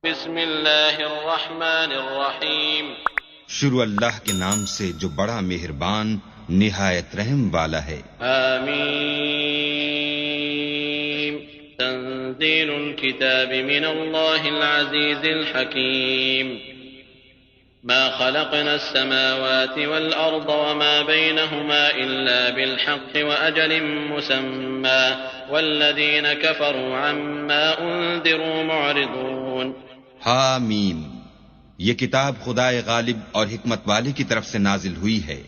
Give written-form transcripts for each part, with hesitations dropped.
بسم اللہ الرحمن الرحیم شروع اللہ کے نام سے جو بڑا مہربان نہایت رحم والا ہے۔ آمین۔ تنزیل الكتاب من اللہ العزیز الحکیم۔ ما خلقنا السماوات والأرض وما بينهما إلا بالحق وأجل مسمى والذين كفروا عما أنذروا معرضون۔ حامیم، یہ کتاب خدائے غالب اور حکمت والے کی طرف سے نازل ہوئی ہے۔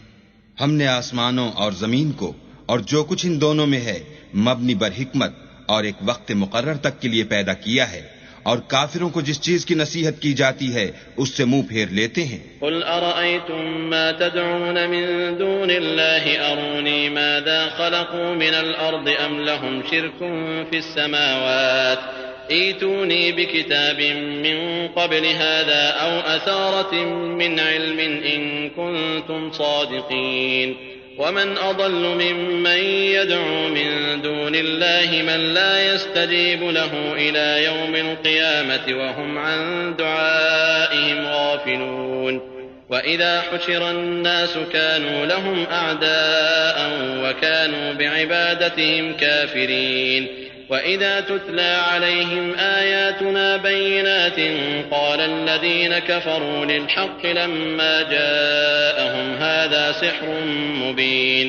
ہم نے آسمانوں اور زمین کو اور جو کچھ ان دونوں میں ہے مبنی بر حکمت اور ایک وقت مقرر تک کے لیے پیدا کیا ہے، اور کافروں کو جس چیز کی نصیحت کی جاتی ہے اس سے منہ پھیر لیتے ہیں۔ قل ارأيتم ما تدعون من دون الله اروني ماذا خلقوا من الارض ام لهم شرك في السماوات ائتوني بكتاب من قبل هذا او اثارة من علم ان كنتم صادقين ومن اضل ممن يدعو من دون الله من لا يستجيب له الى يوم القيامة وهم عن دعائهم غافلون واذا حشر الناس كانوا لهم اعداء وكانوا بعبادتهم كافرين وإذا تتلى عليهم آياتنا بينات قال الذين كفروا للحق لما جاءهم هذا سحر مبين۔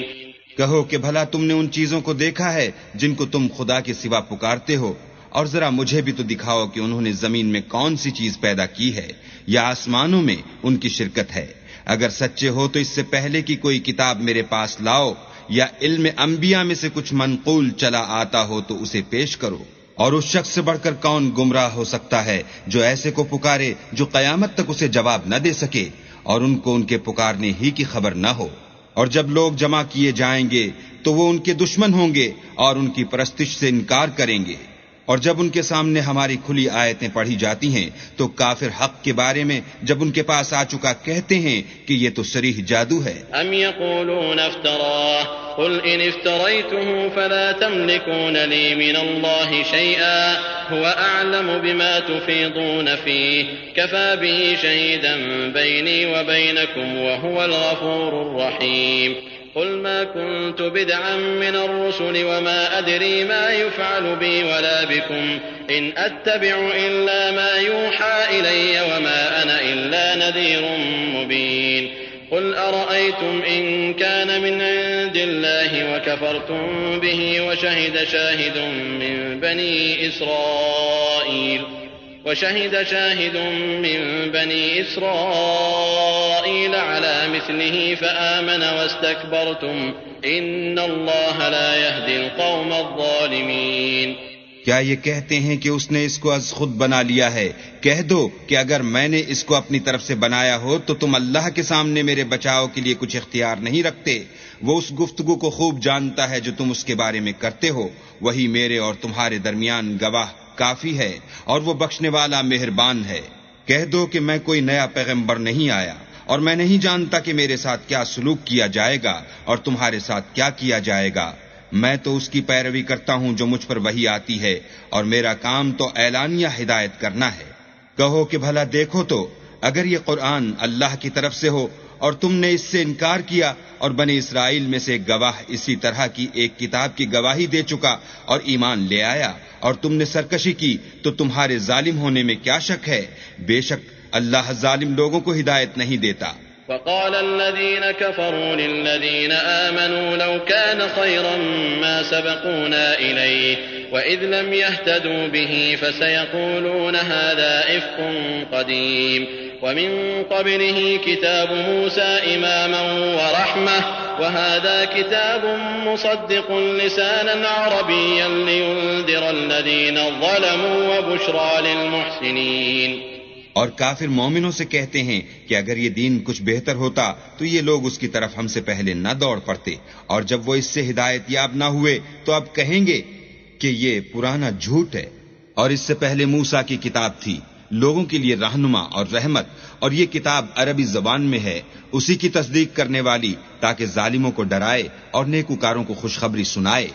کہو کہ بھلا تم نے ان چیزوں کو دیکھا ہے جن کو تم خدا کے سوا پکارتے ہو، اور ذرا مجھے بھی تو دکھاؤ کہ انہوں نے زمین میں کون سی چیز پیدا کی ہے یا آسمانوں میں ان کی شرکت ہے۔ اگر سچے ہو تو اس سے پہلے کی کوئی کتاب میرے پاس لاؤ، یا علم انبیاء میں سے کچھ منقول چلا آتا ہو تو اسے پیش کرو۔ اور اس شخص سے بڑھ کر کون گمراہ ہو سکتا ہے جو ایسے کو پکارے جو قیامت تک اسے جواب نہ دے سکے اور ان کو ان کے پکارنے ہی کی خبر نہ ہو۔ اور جب لوگ جمع کیے جائیں گے تو وہ ان کے دشمن ہوں گے اور ان کی پرستش سے انکار کریں گے، اور جب ان کے سامنے ہماری کھلی آیتیں پڑھی جاتی ہیں تو کافر حق کے بارے میں جب ان کے پاس آ چکا کہتے ہیں کہ یہ تو صریح جادو ہے۔ ام یقولون افتراه قل ان افتریته فلا تملكون لي من الله شيئا هو اعلم بما تفيضون فيه كفى به شهيدا بيني وبينكم وهو الغفور الرحيم۔ قل ما كنت بدعا من الرسل وما أدري ما يفعل بي ولا بكم إن أتبع إلا ما يوحى إلي وما أنا إلا نذير مبين۔ قل أرأيتم إن كان من عند الله وكفرتم به وشهد شاهد من بني إسرائيل على مثله فآمن واستكبرتم إن الله لا يهدي القوم الظالمين۔ کیا یہ کہتے ہیں کہ اس نے اس کو از خود بنا لیا ہے؟ کہہ دو کہ اگر میں نے اس کو اپنی طرف سے بنایا ہو تو تم اللہ کے سامنے میرے بچاؤ کے لیے کچھ اختیار نہیں رکھتے۔ وہ اس گفتگو کو خوب جانتا ہے جو تم اس کے بارے میں کرتے ہو، وہی میرے اور تمہارے درمیان گواہ کافی ہے، اور وہ بخشنے والا مہربان ہے۔ کہہ دو کہ میں کوئی نیا پیغمبر نہیں آیا، اور میں نہیں جانتا کہ میرے ساتھ کیا سلوک کیا جائے گا اور تمہارے ساتھ کیا کیا جائے گا۔ میں تو اس کی پیروی کرتا ہوں جو مجھ پر وحی آتی ہے، اور میرا کام تو اعلانیہ ہدایت کرنا ہے۔ کہو کہ بھلا دیکھو تو اگر یہ قرآن اللہ کی طرف سے ہو اور تم نے اس سے انکار کیا، اور بنی اسرائیل میں سے ایک گواہ اسی طرح کی ایک کتاب کی گواہی دے چکا اور ایمان لے آیا، اور تم نے سرکشی کی، تو تمہارے ظالم ہونے میں کیا شک ہے؟ بے شک اللہ ظالم لوگوں کو ہدایت نہیں دیتا۔ وقال الذين كفروا للذين آمنوا لو كان خيرا ما سبقونا إليه وإذ لم يهتدوا به فسيقولون هذا إفك قديم ومن قبله كتاب موسى إماما ورحمة وهذا كتاب مصدق لسانا عربيا لينذر الذين ظلموا وبشرى للمحسنين۔ اور کافر مومنوں سے کہتے ہیں کہ اگر یہ دین کچھ بہتر ہوتا تو یہ لوگ اس کی طرف ہم سے پہلے نہ دوڑ پڑتے، اور جب وہ اس سے ہدایت یاب نہ ہوئے تو اب کہیں گے کہ یہ پرانا جھوٹ ہے، اور اس سے پہلے موسیٰ کی کتاب تھی لوگوں کے لیے رہنما اور رحمت، اور یہ کتاب عربی زبان میں ہے اسی کی تصدیق کرنے والی، تاکہ ظالموں کو ڈرائے اور نیکوکاروں کو خوشخبری سنائے۔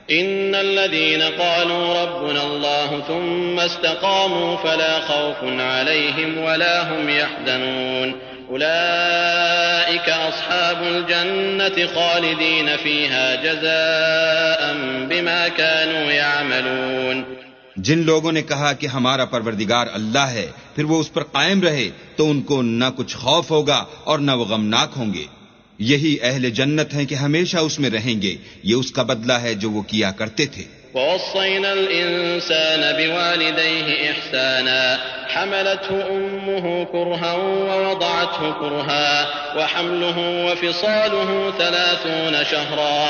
إن الذين قالوا ربنا الله ثم استقاموا فلا خوف عليهم ولا هم يحزنون أولئك أصحاب الجنة خالدين فيها جزاء بما كانوا يعملون. جن لوگوں نے کہا کہ ہمارا پروردگار اللہ ہے پھر وہ اس پر قائم رہے تو ان کو نہ کچھ خوف ہوگا اور نہ وہ غمناک ہوں گے. یہی اہل جنت ہیں کہ ہمیشہ اس میں رہیں گے. یہ اس کا بدلہ ہے جو وہ کیا کرتے تھے. ووصينا الإنسان بوالديه إحسانا حملته أمه كرها ووضعته كرها وحمله وفصاله 30 شهرا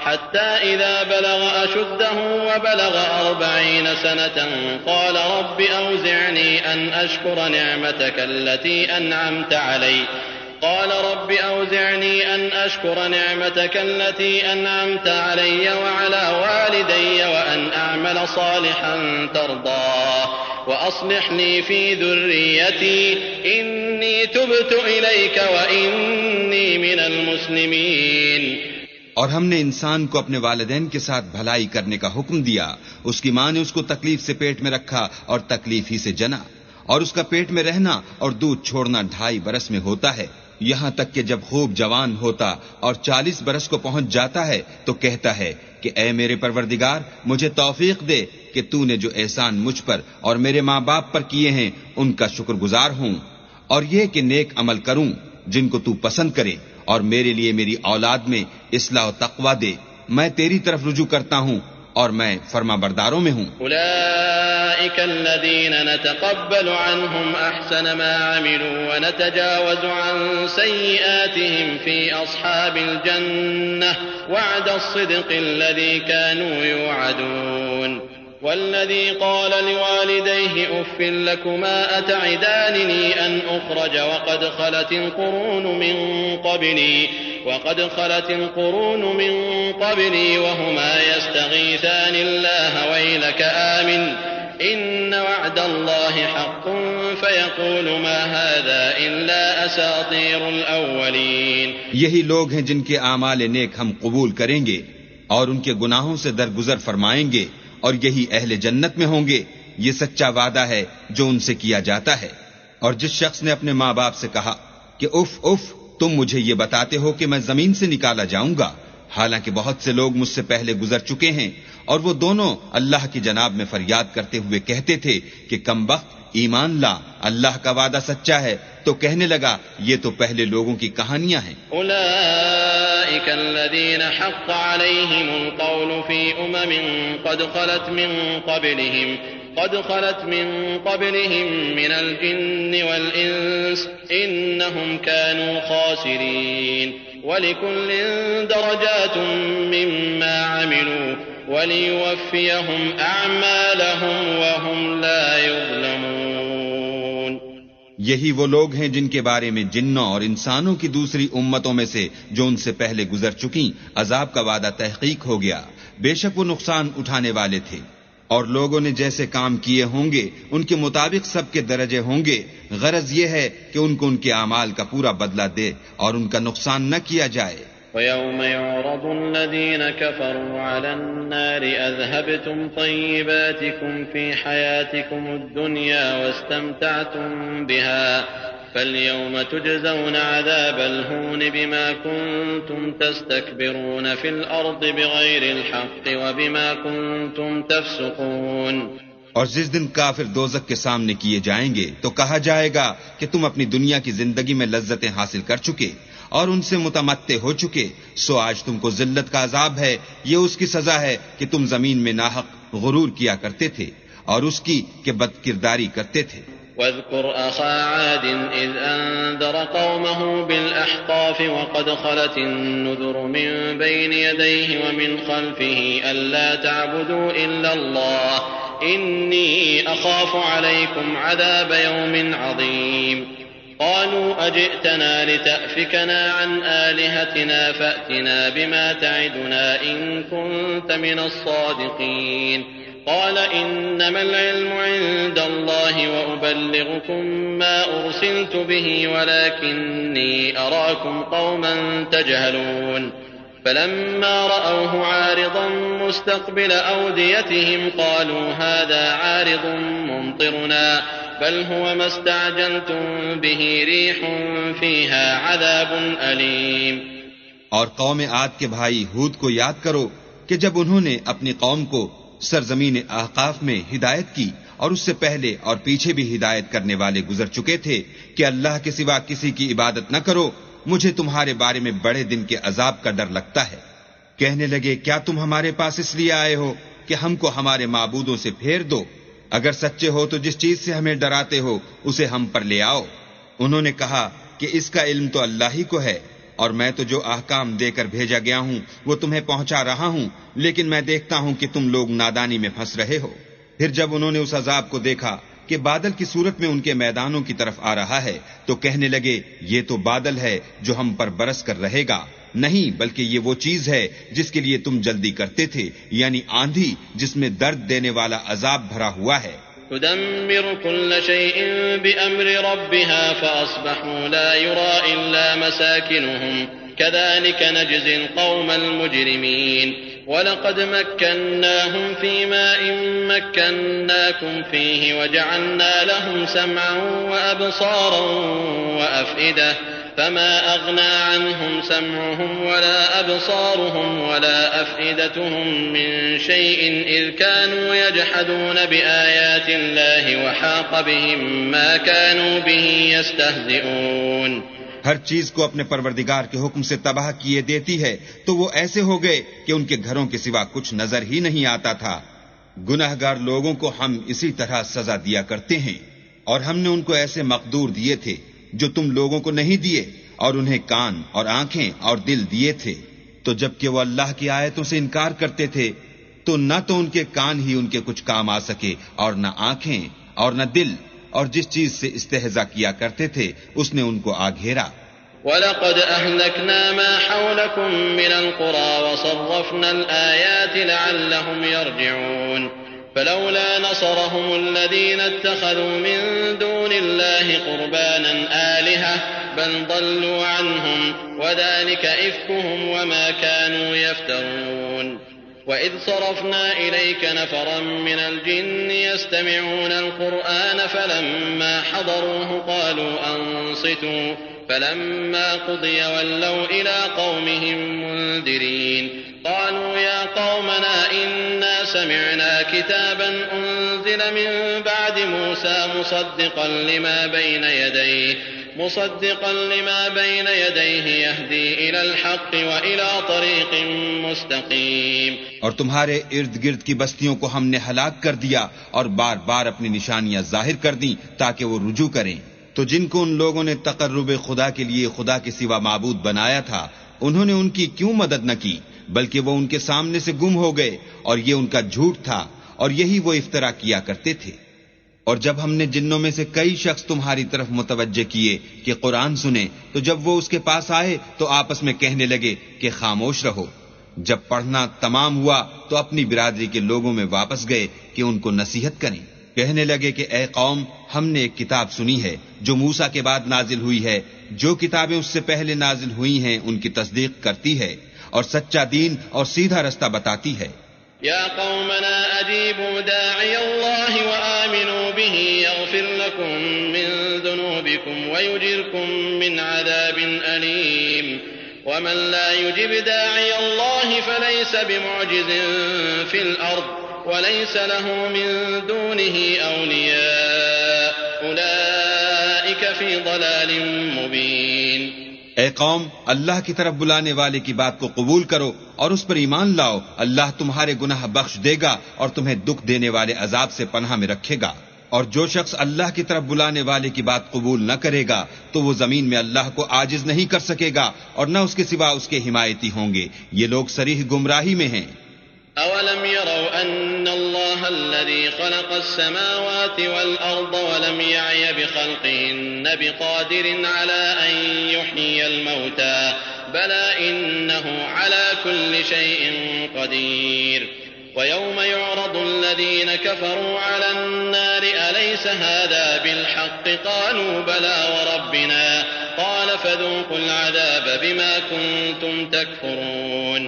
حتى إذا بلغ أشده وبلغ 40 سنة قال رب أوزعني أن أشكر نعمتك التي أنعمت علي وعلى والدي وأن أعمل صالحا ترضاه وأصلح لي في ذريتي إني تبت إليك وإني من المسلمين. اور ہم نے انسان کو اپنے والدین کے ساتھ بھلائی کرنے کا حکم دیا. اس کی ماں نے اس کو تکلیف سے پیٹ میں رکھا اور تکلیف ہی سے جنا، اور اس کا پیٹ میں رہنا اور دودھ چھوڑنا 2.5 برس میں ہوتا ہے، یہاں تک کہ جب خوب جوان ہوتا اور 40 برس کو پہنچ جاتا ہے تو کہتا ہے کہ اے میرے پروردگار مجھے توفیق دے کہ تو نے جو احسان مجھ پر اور میرے ماں باپ پر کیے ہیں ان کا شکر گزار ہوں، اور یہ کہ نیک عمل کروں جن کو تو پسند کرے، اور میرے لیے میری اولاد میں اصلاح و تقوی دے. میں تیری طرف رجوع کرتا ہوں اور میں فرما برداروں میں ہوں. أولئك الذين نتقبل عنهم أحسن ما عملوا ونتجاوز عن سيئاتهم في أصحاب الجنة وعد الصدق الذي كانوا يوعدون. والذي قال لوالديه أف لكما أتعدانني أن أخرج وقد خلت القرون من قبلي وهما يستغيثان الله ويلك آمن إن وعد الله حق فيقول ما هذا إلا أساطير الأولين. یہی لوگ ہیں جن کے اعمال نیک ہم قبول کریں گے اور ان کے گناہوں سے درگزر فرمائیں گے، اور یہی اہل جنت میں ہوں گے. یہ سچا وعدہ ہے جو ان سے کیا جاتا ہے. اور جس شخص نے اپنے ماں باپ سے کہا کہ اف اف تم مجھے یہ بتاتے ہو کہ میں زمین سے نکالا جاؤں گا، حالانکہ بہت سے لوگ مجھ سے پہلے گزر چکے ہیں، اور وہ دونوں اللہ کی جناب میں فریاد کرتے ہوئے کہتے تھے کہ کمبخت ایمان لا، اللہ کا وعدہ سچا ہے، تو کہنے لگا یہ تو پہلے لوگوں کی کہانیاں ہیں. أولئك الذين حق عليهم القول في قد خلت من قبلهم من الجن والإنس إنهم كانوا خاسرين. ولكل درجات مما عملوا وليوفيهم أعمالهم وهم لا يظلمون. یہی وہ لوگ ہیں جن کے بارے میں جنوں اور انسانوں کی دوسری امتوں میں سے جو ان سے پہلے گزر چکیں عذاب کا وعدہ تحقیق ہو گیا. بے شک وہ نقصان اٹھانے والے تھے، اور لوگوں نے جیسے کام کیے ہوں گے ان کے مطابق سب کے درجے ہوں گے. غرض یہ ہے کہ ان کو ان کے اعمال کا پورا بدلہ دے اور ان کا نقصان نہ کیا جائے. وَيَوْمَ يُعْرَضُ الَّذِينَ كَفَرُوا عَلَى النَّارِ أَذْهَبْتُمْ طَيِّبَاتِكُمْ فِي حَيَاتِكُمُ الدُّنْيَا وَاسْتَمْتَعْتُمْ بِهَا فَالْيَوْمَ تُجْزَوْنَ عَذَابَ الْهُونِ بِمَا كُنْتُمْ تَسْتَكْبِرُونَ فِي الْأَرْضِ بِغَيْرِ الْحَقِّ وَبِمَا كُنْتُمْ تَفْسُقُونَ. اور جس دن کافر دوزخ کے سامنے کیے جائیں گے تو کہا جائے گا کہ تم اپنی دنیا کی زندگی میں لذتیں حاصل کر چکے اور ان سے متمتع ہو چکے، سو آج تم کو ذلت کا عذاب ہے. یہ اس کی سزا ہے کہ تم زمین میں ناحق غرور کیا کرتے تھے اور اس کی کہ بد کرداری کرتے تھے. واذكر أخا عاد إذ أنذر قومه بالأحقاف وقد خلت النذر من بين يديه ومن خلفه ألا تعبدوا إلا الله إني أخاف عليكم عذاب يوم عظيم. قالوا أجئتنا لتأفكنا عن آلهتنا فأتنا بما تعدنا إن كنت من الصادقين. قال إنما العلم عند الله وأبلغكم ما أرسلت به ولكني أراكم قوما تجهلون. فلما رأوه عارضا مستقبل أوديتهم قالوا هذا عارض ممطرنا بل هو ما استعجلتم به ريح فيها عذاب أليم. اور قوم عاد کے بھائی ہود کو یاد کرو کہ جب انہوں نے اپنی قوم کو سرزمین احقاف میں ہدایت کی اور اس سے پہلے اور پیچھے بھی ہدایت کرنے والے گزر چکے تھے کہ اللہ کے سوا کسی کی عبادت نہ کرو، مجھے تمہارے بارے میں بڑے دن کے عذاب کا ڈر لگتا ہے. کہنے لگے کیا تم ہمارے پاس اس لیے آئے ہو کہ ہم کو ہمارے معبودوں سے پھیر دو؟ اگر سچے ہو تو جس چیز سے ہمیں ڈراتے ہو اسے ہم پر لے آؤ. انہوں نے کہا کہ اس کا علم تو اللہ ہی کو ہے، اور میں تو جو احکام دے کر بھیجا گیا ہوں وہ تمہیں پہنچا رہا ہوں، لیکن میں دیکھتا ہوں کہ تم لوگ نادانی میں پھنس رہے ہو. پھر جب انہوں نے اس عذاب کو دیکھا کہ بادل کی صورت میں ان کے میدانوں کی طرف آ رہا ہے تو کہنے لگے یہ تو بادل ہے جو ہم پر برس کر رہے گا، نہیں بلکہ یہ وہ چیز ہے جس کے لیے تم جلدی کرتے تھے، یعنی آندھی جس میں درد دینے والا عذاب بھرا ہوا ہے. تدمر كل شيء بأمر ربها فأصبحوا لا يرى إلا مساكنهم كذلك نجزي القوم المجرمين. وَلَقَدْ مَكَّنَّاهُمْ فِي مَاءٍ مَّكَّنَّاكُمْ فِيهِ وَجَعَلْنَا لَهُمْ سَمْعًا وَأَبْصَارًا وَأَفْئِدَةً فَمَا أَغْنَىٰ عَنْهُمْ سَمْعُهُمْ وَلَا أَبْصَارُهُمْ وَلَا أَفْئِدَتُهُم مِّن شَيْءٍ إِذْ كَانُوا يَجْحَدُونَ بِآيَاتِ اللَّهِ وَحَاقَ بِهِم مَّا كَانُوا بِهِ يَسْتَهْزِئُونَ. ہر چیز کو اپنے پروردگار کے حکم سے تباہ کیے دیتی ہے تو وہ ایسے ہو گئے کہ ان کے گھروں کے سوا کچھ نظر ہی نہیں آتا تھا. گناہگار لوگوں کو ہم اسی طرح سزا دیا کرتے ہیں، اور ہم نے ان کو ایسے مقدور دیے تھے جو تم لوگوں کو نہیں دیے، اور انہیں کان اور آنکھیں اور دل دیے تھے. تو جب کہ وہ اللہ کی آیتوں سے انکار کرتے تھے تو نہ تو ان کے کان ہی ان کے کچھ کام آ سکے اور نہ آنکھیں اور نہ دل، اور جس چیز سے استہزاء کیا کرتے تھے اس نے ان کو آ گھیرا. وَلَقَدْ أَهْلَكْنَا مَا حَوْلَكُمْ مِنَ الْقُرَىٰ وَصَرَّفْنَا الْآيَاتِ لَعَلَّهُمْ يَرْجِعُونَ. فَلَوْلَا نَصَرَهُمُ الَّذِينَ اتَّخَذُوا مِن دُونِ اللَّهِ قُرْبَانًا آلِهَةً بَلْ ضَلُّوا عَنْهُمْ وَذَٰلِكَ إِفْكُهُمْ وَمَا كَانُوا يَفْتَرُونَ. وَإِذْ صَرَفْنَا إِلَيْكَ نَفَرًا مِّنَ الْجِنِّ يَسْتَمِعُونَ الْقُرْآنَ فَلَمَّا حَضَرُوهُ قَالُوا أَنصِتُوا فَلَمَّا قُضِيَ وَلَّوْا إِلَىٰ قَوْمِهِم مُّنذِرِينَ. قَالُوا يَا قَوْمَنَا إِنَّا سَمِعْنَا كِتَابًا أُنزِلَ مِن بَعْدِ مُوسَىٰ مُصَدِّقًا لِّمَا بَيْنَ يَدَيْهِ يَهْدِي إِلَى الْحَقِّ وَإِلَىٰ طَرِيقٍ مُّسْتَقِيمٍ. اور تمہارے ارد گرد کی بستیوں کو ہم نے ہلاک کر دیا اور بار بار اپنی نشانیاں ظاہر کر دیں تاکہ وہ رجوع کریں. تو جن کو ان لوگوں نے تقرب خدا کے لیے خدا کے سوا معبود بنایا تھا انہوں نے ان کی کیوں مدد نہ کی، بلکہ وہ ان کے سامنے سے گم ہو گئے، اور یہ ان کا جھوٹ تھا اور یہی وہ افترا کیا کرتے تھے. اور جب ہم نے جنوں میں سے کئی شخص تمہاری طرف متوجہ کیے کہ قرآن سنیں تو جب وہ اس کے پاس آئے تو آپس میں کہنے لگے کہ خاموش رہو. جب پڑھنا تمام ہوا تو اپنی برادری کے لوگوں میں واپس گئے کہ ان کو نصیحت کریں. کہنے لگے کہ اے قوم، ہم نے ایک کتاب سنی ہے جو موسیٰ کے بعد نازل ہوئی ہے، جو کتابیں اس سے پہلے نازل ہوئی ہیں ان کی تصدیق کرتی ہے اور سچا دین اور سیدھا رستہ بتاتی ہے. یا قومنا اجیبوا داعی اللہ وآمنوا به یغفر لکم من ذنوبکم ویجرکم من عذاب علیم. ومن لا يجب داعي الله فليس بمعجز في الأرض وليس له من دونه أولياء أولئك في ضلال مبين. اے قوم، اللہ کی طرف بلانے والے کی بات کو قبول کرو اور اس پر ایمان لاؤ. اللہ تمہارے گناہ بخش دے گا اور تمہیں دکھ دینے والے عذاب سے پناہ میں رکھے گا. اور جو شخص اللہ کی طرف بلانے والے کی بات قبول نہ کرے گا تو وہ زمین میں اللہ کو عاجز نہیں کر سکے گا اور نہ اس کے سوا اس کے حمایتی ہوں گے. یہ لوگ صریح گمراہی میں ہیں. أولم يروا أن الله الذي خلق السماوات والأرض ولم يعي بخلقهن بقادر على أن يحيي الموتى بلى إنه على كل شيء قدير. ويوم يعرض الذين كفروا على النار أليس هذا بالحق قالوا بلى وربنا قال فذوقوا العذاب بما كنتم تكفرون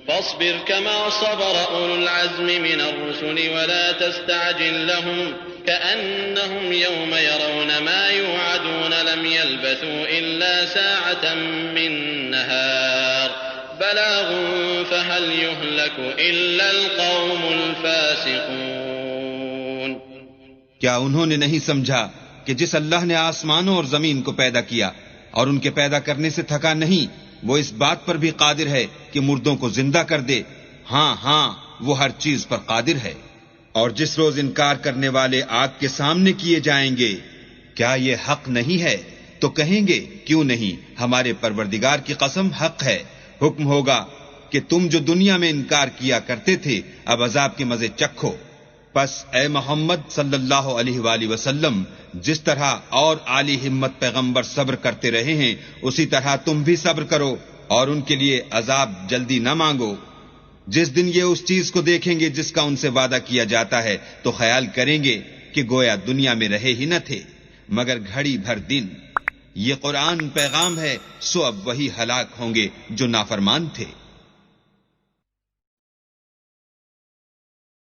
فاصبر كما صبر أولو العزم من الرسل ولا تستعجل لهم كأنهم يوم يرون ما يوعدون لم يلبثوا إلا ساعة من نهار بلاغ فهل يهلك إلا القوم الفاسقون. کیا انہوں نے نہیں سمجھا کہ جس اللہ نے آسمانوں اور زمین کو پیدا کیا اور ان کے پیدا کرنے سے تھکا نہیں، وہ اس بات پر بھی قادر ہے کہ مردوں کو زندہ کر دے؟ ہاں وہ ہر چیز پر قادر ہے. اور جس روز انکار کرنے والے آگ کے سامنے کیے جائیں گے، کیا یہ حق نہیں ہے؟ تو کہیں گے کیوں نہیں، ہمارے پروردگار کی قسم حق ہے. حکم ہوگا کہ تم جو دنیا میں انکار کیا کرتے تھے اب عذاب کے مزے چکھو. پس اے محمد صلی اللہ علیہ وآلہ وسلم، جس طرح اور عالی ہمت پیغمبر صبر کرتے رہے ہیں اسی طرح تم بھی صبر کرو اور ان کے لیے عذاب جلدی نہ مانگو. جس دن یہ اس چیز کو دیکھیں گے جس کا ان سے وعدہ کیا جاتا ہے تو خیال کریں گے کہ گویا دنیا میں رہے ہی نہ تھے مگر گھڑی بھر دن. یہ قرآن پیغام ہے، سو اب وہی ہلاک ہوں گے جو نافرمان تھے.